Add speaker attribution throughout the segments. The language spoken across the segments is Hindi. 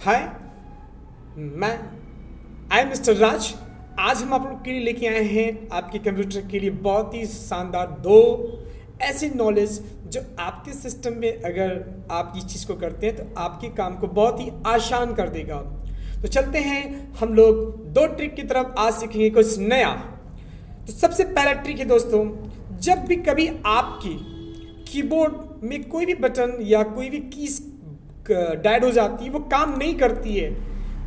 Speaker 1: हाय, मैं आई एम मिस्टर राज। आज हम आप लोग के लिए लेके आए हैं आपके कंप्यूटर के लिए बहुत ही शानदार दो ऐसी नॉलेज जो आपके सिस्टम में अगर आप इस चीज़ को करते हैं तो आपके काम को बहुत ही आसान कर देगा। तो चलते हैं हम लोग दो ट्रिक की तरफ आज सीखेंगे कुछ नया। तो सबसे पहला ट्रिक है दोस्तों, जब भी कभी आपकी कीबोर्ड में कोई भी बटन या कोई भी कीज डेड हो जाती है, वो काम नहीं करती है,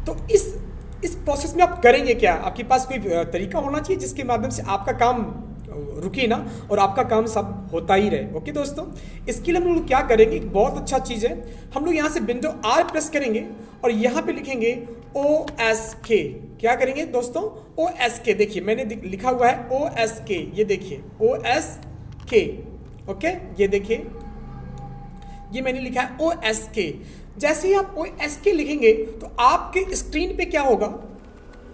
Speaker 1: तो इस प्रोसेस में आप करेंगे क्या? आपके पास कोई तरीका होना चाहिए जिसके माध्यम से आपका काम रुके ना और आपका काम सब होता ही रहे। ओके दोस्तों, इसके लिए हम लोग क्या करेंगे, एक बहुत अच्छा चीज़ है, हम लोग यहाँ से विंडो आर प्रेस करेंगे और यहाँ पे लिखेंगे OSK। क्या करेंगे दोस्तों? OSK। देखिए मैंने लिखा हुआ है OSK, ये देखिए OSK। ओके, ये देखिए ये मैंने लिखा है OSK। जैसे ही आप OSK लिखेंगे तो आपके स्क्रीन पे क्या होगा,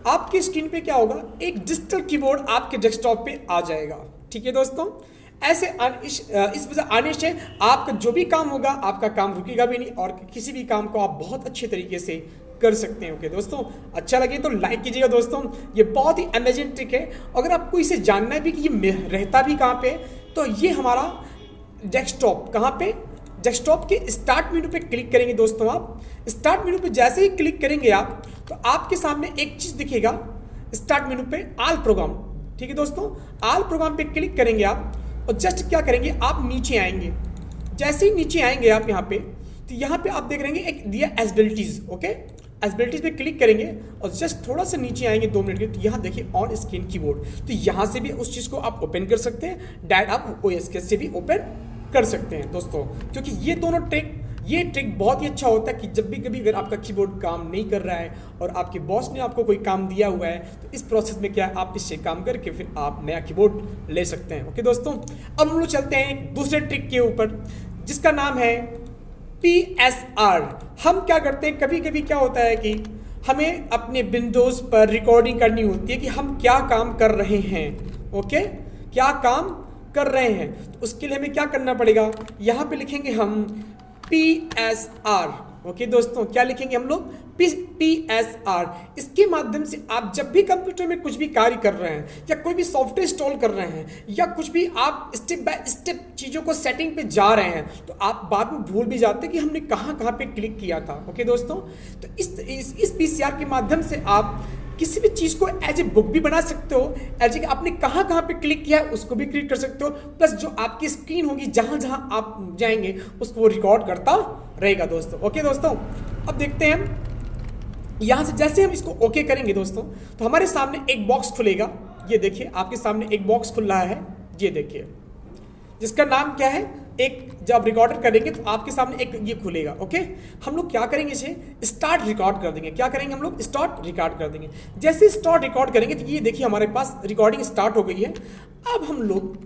Speaker 1: आपके स्क्रीन पे क्या होगा, एक डिजिटल कीबोर्ड आपके डेस्कटॉप पे आ जाएगा। ठीक है दोस्तों, ऐसे इस वजह आने से आपका जो भी काम होगा आपका काम रुकेगा भी नहीं और किसी भी काम को आप बहुत अच्छे तरीके से कर सकते हैं। ओके दोस्तों, अच्छा लगे तो लाइक कीजिएगा दोस्तों, ये बहुत ही अमेजिंग ट्रिक है। अगर आपको इसे जानना भी कि ये रहता भी कहाँ पे, तो ये हमारा डेस्कटॉप कहाँ पे, डेस्कटॉप के स्टार्ट मेनू पे क्लिक करेंगे दोस्तों। आप स्टार्ट मेनू पे जैसे ही क्लिक करेंगे आप, तो आपके सामने एक चीज़ दिखेगा स्टार्ट मेनू पे, आल प्रोग्राम। ठीक है दोस्तों, आल प्रोग्राम पे क्लिक करेंगे आप और जस्ट क्या करेंगे, आप नीचे आएंगे। जैसे ही नीचे आएंगे आप यहाँ पे, तो यहाँ पे आप देख रहे हैं एक दिया एसबिलिटीज। ओके, एसबिलिटीज पे क्लिक करेंगे और जस्ट थोड़ा सा नीचे आएंगे 2 मिनट के, तो यहाँ देखिए ऑन स्क्रीन कीबोर्ड। तो यहाँ से भी उस चीज़ को आप ओपन कर सकते हैं, डायरेक्ट आप OSK से भी ओपन कर सकते हैं दोस्तों। क्योंकि ये दोनों ये ट्रिक बहुत ही अच्छा होता है कि जब भी कभी अगर आपका कीबोर्ड काम नहीं कर रहा है और आपके बॉस ने आपको कोई काम दिया हुआ है, तो इस प्रोसेस में क्या है, आप इससे काम करके फिर आप नया कीबोर्ड ले सकते हैं। ओके दोस्तों, अब हम लोग चलते हैं दूसरे ट्रिक के ऊपर जिसका नाम है PSR। हम क्या करते हैं, कभी कभी क्या होता है कि हमें अपने विंडोज़ पर रिकॉर्डिंग करनी होती है कि हम क्या काम कर रहे हैं। ओके, क्या काम कर रहे हैं, तो उसके लिए हमें क्या करना पड़ेगा, यहाँ पे लिखेंगे हम PSR। ओके दोस्तों, क्या लिखेंगे हम लोग, PSR। इसके माध्यम से आप जब भी कंप्यूटर में कुछ भी कार्य कर रहे हैं या कोई भी सॉफ्टवेयर इंस्टॉल कर रहे हैं या कुछ भी आप स्टेप बाय स्टेप चीज़ों को सेटिंग पे जा रहे हैं, तो आप बाद में भूल भी जाते हैं कि हमने कहाँ कहाँ पे क्लिक किया था। ओके दोस्तों, तो इस PSR के माध्यम से आप किसी भी चीज़ को एज ए बुक भी बना सकते हो, एज ए आपने कहाँ कहाँ पे क्लिक किया है उसको भी क्लिक कर सकते हो, प्लस जो आपकी स्क्रीन होगी जहाँ जहाँ आप जाएंगे उसको वो रिकॉर्ड करता रहेगा दोस्तों। ओके दोस्तों, अब देखते हैं हम यहाँ से जैसे हम इसको ओके करेंगे दोस्तों, तो हमारे सामने एक बॉक्स खुलेगा। ये देखिए आपके सामने एक बॉक्स खुल रहा है, ये देखिए, जिसका नाम क्या है, एक जब रिकॉर्डर करेंगे तो आपके सामने एक ये खुलेगा। ओके, हम लोग क्या करेंगे, इसे स्टार्ट रिकॉर्ड कर देंगे। क्या करेंगे हम लोग, स्टार्ट रिकॉर्ड कर देंगे। जैसे स्टार्ट रिकॉर्ड करेंगे तो ये देखिए हमारे पास रिकॉर्डिंग स्टार्ट हो गई है। अब हम लोग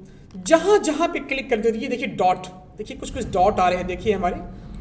Speaker 1: जहाँ जहाँ पे क्लिक करते हैं, तो ये देखिए डॉट, देखिए कुछ कुछ डॉट आ रहे हैं, देखिए हमारे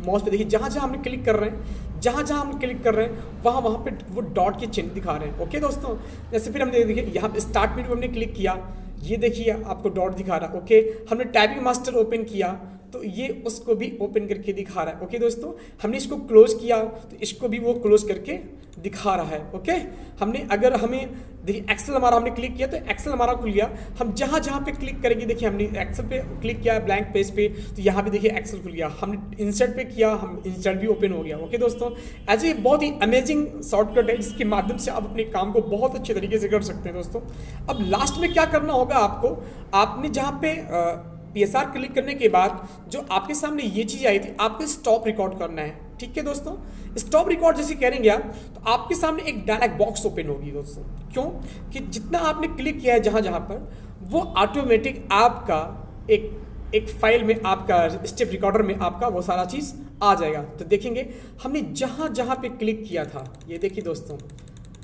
Speaker 1: माउस पे देखिए जहाँ जहाँ हम क्लिक कर रहे हैं, जहाँ जहाँ हम क्लिक कर रहे हैं वहाँ वहाँ पे वो डॉट के चिन्ह दिखा रहे हैं। ओके दोस्तों, जैसे फिर हमने देखिए यहाँ पे स्टार्ट मेनू हमने क्लिक किया, ये देखिए आपको डॉट दिखा रहा है। ओके, हमने टाइपिंग मास्टर ओपन किया तो ये उसको भी ओपन करके दिखा रहा है। ओके दोस्तों, हमने इसको क्लोज किया तो इसको भी वो क्लोज करके दिखा रहा है। ओके, हमने अगर हमें देखिए एक्सेल हमारा हमने क्लिक किया तो एक्सेल हमारा खुल गया। हम जहाँ जहाँ पे क्लिक करेंगे, देखिए हमने एक्सेल पे क्लिक किया ब्लैंक पेज पे, तो यहाँ पे देखिए एक्सेल खुल गया। हमने इंसर्ट पे किया, हम इंसर्ट भी ओपन हो गया। ओके दोस्तों, ऐसे ये बहुत ही अमेजिंग शॉर्टकट है जिसके माध्यम से आप अपने काम को बहुत अच्छे तरीके से कर सकते हैं दोस्तों। अब लास्ट में क्या करना होगा आपको, आपने जहाँ पे PSR क्लिक करने के बाद जो आपके सामने ये चीज़ आई थी, आपको स्टॉप रिकॉर्ड करना है। ठीक है दोस्तों, स्टॉप रिकॉर्ड जैसे करेंगे आप, तो आपके सामने एक डायलॉग बॉक्स ओपन होगी दोस्तों। क्यों कि जितना आपने क्लिक किया है जहाँ जहाँ पर, वो ऑटोमेटिक आपका एक फाइल में, आपका स्टेप रिकॉर्डर में आपका वो सारा चीज़ आ जाएगा। तो देखेंगे हमने जहाँ जहाँ पे क्लिक किया था, ये देखिए दोस्तों,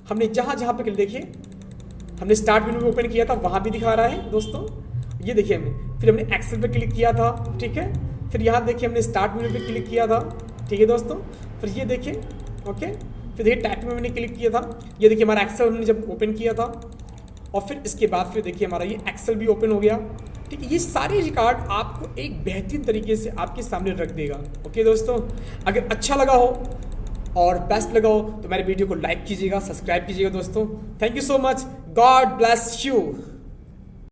Speaker 1: हमने जहाँ जहाँ पे देखिए हमने स्टार्ट मेनू में ओपन किया था वहाँ भी दिखा रहा है दोस्तों। ये देखिए फिर हमने एक्सेल पे क्लिक किया था, ठीक है, फिर यहाँ देखिए हमने स्टार्ट मेनू पे क्लिक किया था। ठीक है दोस्तों, फिर ये देखिए ओके, फिर देखिए टाइपिंग में मैंने क्लिक किया था, ये देखिए हमारा एक्सेल हमने जब ओपन किया था, और फिर इसके बाद फिर देखिए हमारा ये एक्सेल भी ओपन हो गया। ठीक है, ये सारे रिकॉर्ड आपको एक बेहतरीन तरीके से आपके सामने रख देगा। ओके दोस्तों, अगर अच्छा लगा हो और बेस्ट लगाओ तो मेरे वीडियो को लाइक कीजिएगा, सब्सक्राइब कीजिएगा दोस्तों। Thank you so much, God bless you.